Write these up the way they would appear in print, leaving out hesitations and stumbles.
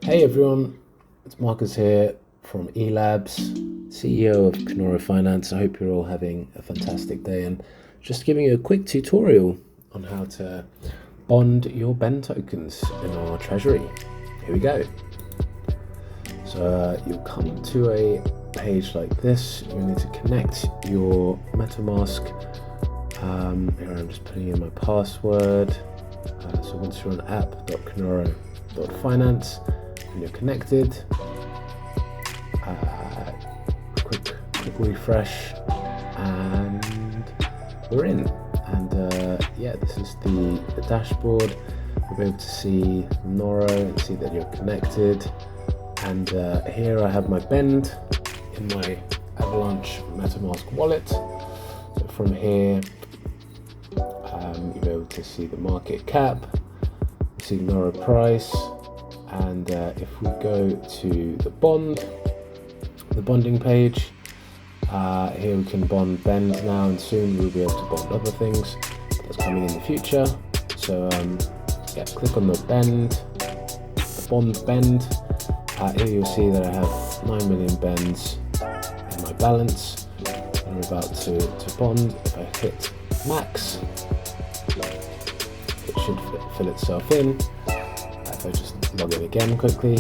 Hey everyone, it's Marcus here from eLabs, CEO of Cunoro.finance. I hope you're all having a fantastic day and just giving you a quick tutorial on how to bond your BEN tokens in our treasury. Here we go. So you'll come to a page like this. You need to connect your Metamask. Here I'm just putting in my password. So once you're on app.cunoro.finance and you're connected, quick quick refresh and we're in. And yeah, this is the dashboard. You'll be able to see Cunoro and see that you're connected. And here I have my BEN in my Avalanche Metamask Wallet. So from here, you'll be able to see the market cap, see Cunoro price, and if we go to the bonding page, here we can bond BEN now, and soon we'll be able to bond other things that's coming in the future. So yeah, click on the bond BEN. Here you'll see that I have 9 million BENs in my balance. I'm about to bond. If I hit max, it should fill itself in. If I just log in again quickly,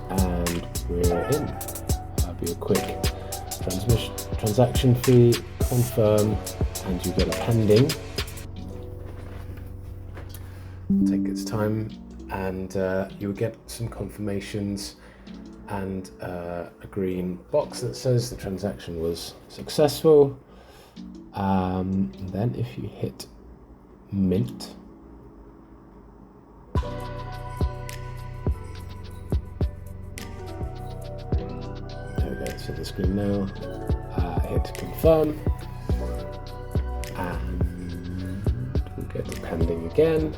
and we're in. That'll be a quick transaction fee, confirm, and you get a pending. Take its time, and you'll get some confirmations and a green box that says the transaction was successful. Then if you hit mint, there we go, so the screen now, hit confirm, and we'll get to pending again.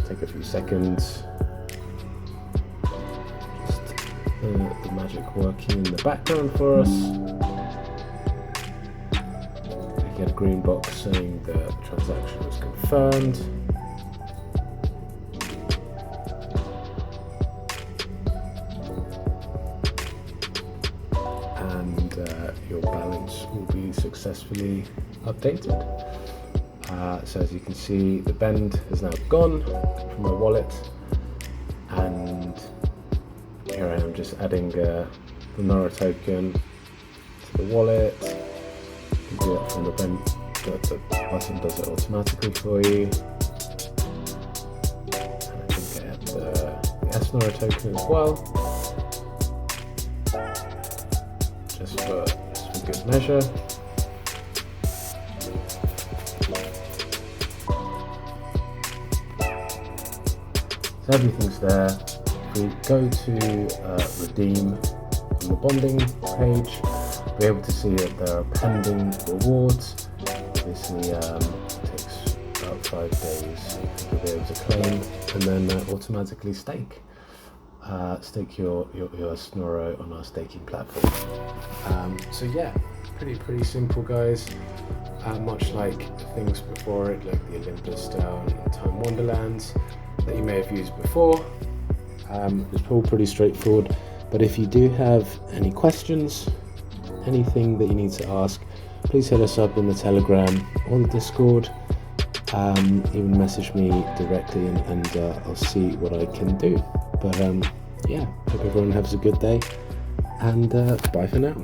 Take a few seconds. Just the magic working in the background for us. We get a green box saying the transaction was confirmed. And your balance will be successfully updated. So as you can see, the BEN is now gone from my wallet, and here I am just adding the Cunoro token to the wallet. You can do that from the BEN, the button does it automatically for you. And I think I have the Cunoro token as well, just for good measure. So everything's there. If we go to redeem on the bonding page, we'll be able to see that there are pending rewards. Obviously, it takes about 5 days to be able to claim, and then automatically stake your Cunoro on our staking platform. So yeah, pretty simple, guys. Much like things before it, like the Olympus Down and Time Wonderlands that you may have used before. It's all pretty straightforward, but if you do have any questions, anything that you need to ask, please hit us up in the Telegram or the Discord. Even message me directly, and I'll see what I can do. But yeah, hope everyone has a good day, and bye for now.